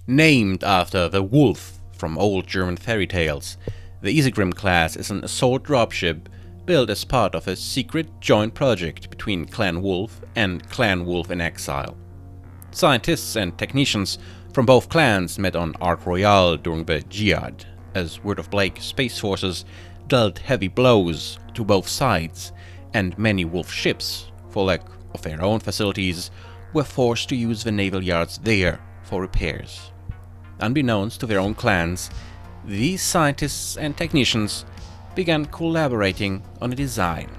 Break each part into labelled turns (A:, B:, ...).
A: Named after the wolf from old German fairy tales, the Isegrim class is an assault dropship built as part of a secret joint project between Clan Wolf and Clan Wolf-in-Exile. Scientists and technicians from both clans met on Ark Royale during the GIAD, as Word of Blake space forces dealt heavy blows to both sides, and many Wolf ships, for lack of their own facilities, were forced to use the naval yards there for repairs. Unbeknownst to their own clans, these scientists and technicians began collaborating on a design.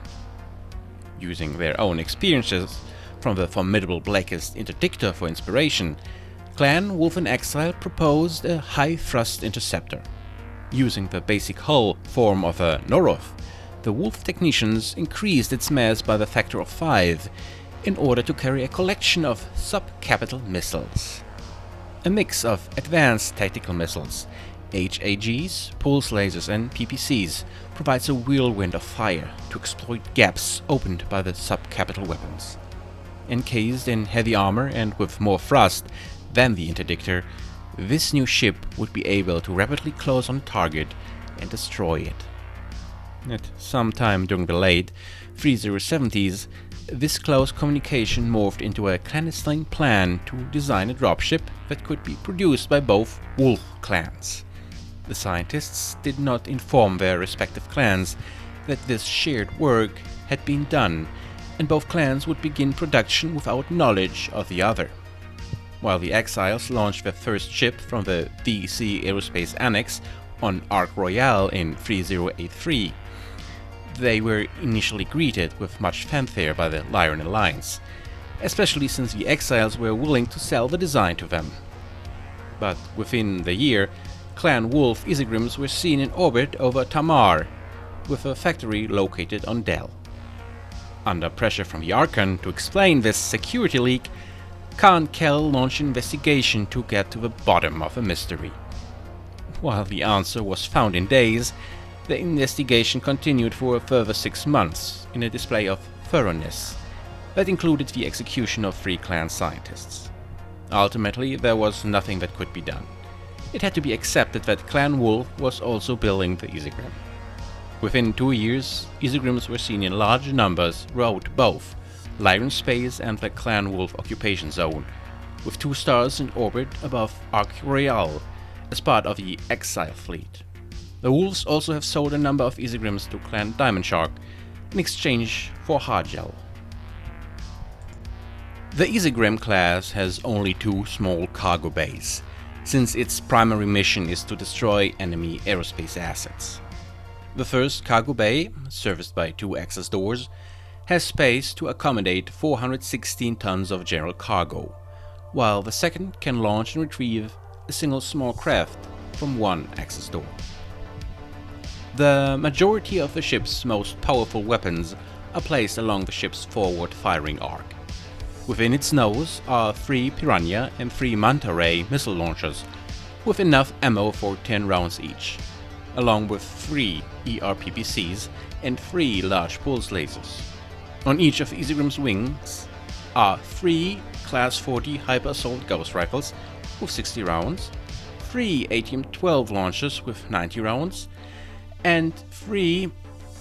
A: Using their own experiences from the formidable Blakist Interdictor for inspiration, Clan Wolf-in-Exile proposed a high-thrust interceptor. Using the basic hull form of a Noruff, the Wolf technicians increased its mass by the factor of 5 in order to carry a collection of sub-capital missiles. A mix of advanced tactical missiles, HAGs, pulse lasers and PPCs provides a whirlwind of fire to exploit gaps opened by the sub-capital weapons. Encased in heavy armor and with more thrust than the Interdictor, this new ship would be able to rapidly close on target and destroy it. At some time during the late 3070s, this close communication morphed into a clandestine plan to design a dropship that could be produced by both Wolf clans. The scientists did not inform their respective clans that this shared work had been done, and both clans would begin production without knowledge of the other. While the Exiles launched their first ship from the DC Aerospace Annex on Ark Royale in 3083, they were initially greeted with much fanfare by the Lyran Alliance, especially since the Exiles were willing to sell the design to them. But within the year, Clan Wolf Isegrims were seen in orbit over Tamar, with a factory located on Del. Under pressure from the Archon to explain this security leak, Khan Kel launched an investigation to get to the bottom of the mystery. While the answer was found in days, the investigation continued for a further 6 months in a display of thoroughness that included the execution of 3 clan scientists. Ultimately, there was nothing that could be done. It had to be accepted that Clan Wolf was also building the Isegrim. Within 2 years, Isegrims were seen in large numbers throughout both Lyran Space and the Clan Wolf occupation zone, with 2 stars in orbit above Ark Royale as part of the Exile fleet. The Wolves also have sold a number of Isegrims to Clan Diamond Shark in exchange for hardgel. The Isegrim class has only 2 small cargo bays, since its primary mission is to destroy enemy aerospace assets. The first cargo bay, serviced by 2 access doors, has space to accommodate 416 tons of general cargo, while the second can launch and retrieve a single small craft from 1 access door. The majority of the ship's most powerful weapons are placed along the ship's forward firing arc. Within its nose are 3 Piranha and 3 Manta Ray missile launchers, with enough ammo for 10 rounds each, along with 3 PPCs and 3 large pulse lasers. On each of Isegrim's wings are 3 Class 40 Hyper Assault Ghost Rifles with 60 rounds, 3 ATM-12 launchers with 90 rounds, and 3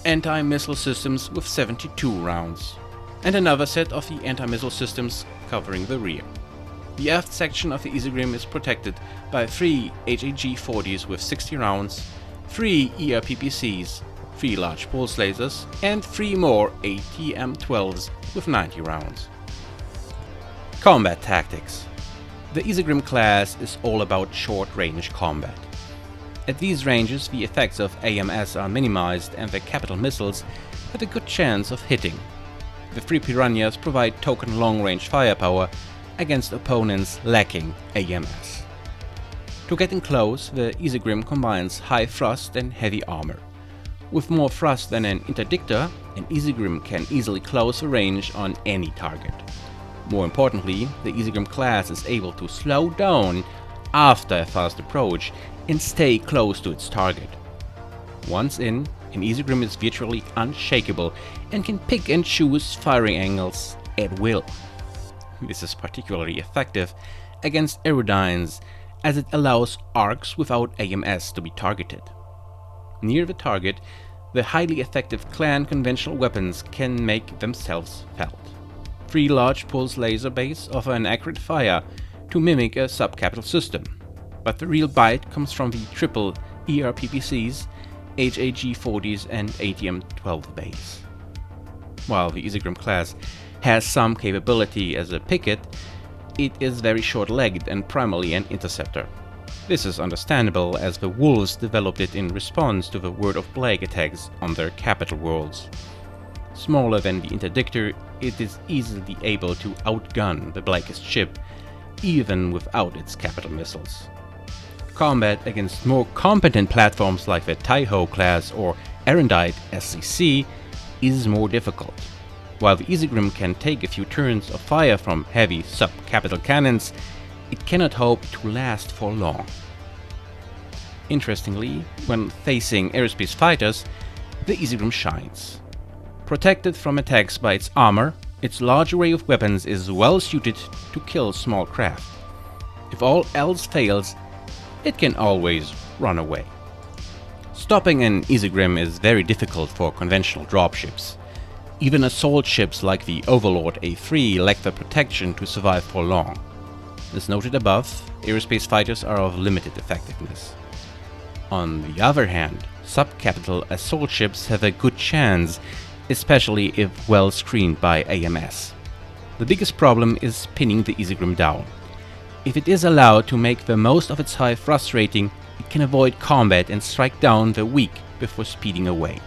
A: anti-missile systems with 72 rounds, and another set of the anti-missile systems covering the rear. The aft section of the Isegrim is protected by 3 HAG-40s with 60 rounds, 3 PPCs, 3 large pulse lasers, and 3 more ATM-12s with 90 rounds. Combat Tactics. The Isegrim class is all about short-range combat. At these ranges, the effects of AMS are minimized and the capital missiles have a good chance of hitting. The 3 Piranhas provide token long-range firepower against opponents lacking AMS. To get in close, the Isegrim combines high thrust and heavy armor. With more thrust than an Interdictor, an Isegrim can easily close the range on any target. More importantly, the Isegrim class is able to slow down after a fast approach and stay close to its target. Once in, an Isegrim is virtually unshakable and can pick and choose firing angles at will. This is particularly effective against Aerodynes as it allows arcs without AMS to be targeted. Near the target, the highly effective clan conventional weapons can make themselves felt. 3 large pulse laser bays offer an accurate fire to mimic a sub-capital system, but the real bite comes from the triple ER PPCs, HAG-40s and ATM-12 bays. While the Isegrim class has some capability as a picket, it is very short-legged and primarily an interceptor. This is understandable, as the Wolves developed it in response to the Word of Plague attacks on their capital worlds. Smaller than the Interdictor, it is easily able to outgun the Blakist ship, even without its capital missiles. Combat against more competent platforms like the Taiho class or Erendite SCC is more difficult. While the Isegrim can take a few turns of fire from heavy sub-capital cannons, it cannot hope to last for long. Interestingly, when facing aerospace fighters, the Isegrim shines. Protected from attacks by its armor, its large array of weapons is well suited to kill small craft. If all else fails, it can always run away. Stopping an Isegrim is very difficult for conventional dropships. Even assault ships like the Overlord A3 lack the protection to survive for long. As noted above, aerospace fighters are of limited effectiveness. On the other hand, sub-capital assault ships have a good chance, especially if well screened by AMS. The biggest problem is pinning the Isegrim down. If it is allowed to make the most of its high thrust rating, it can avoid combat and strike down the weak before speeding away.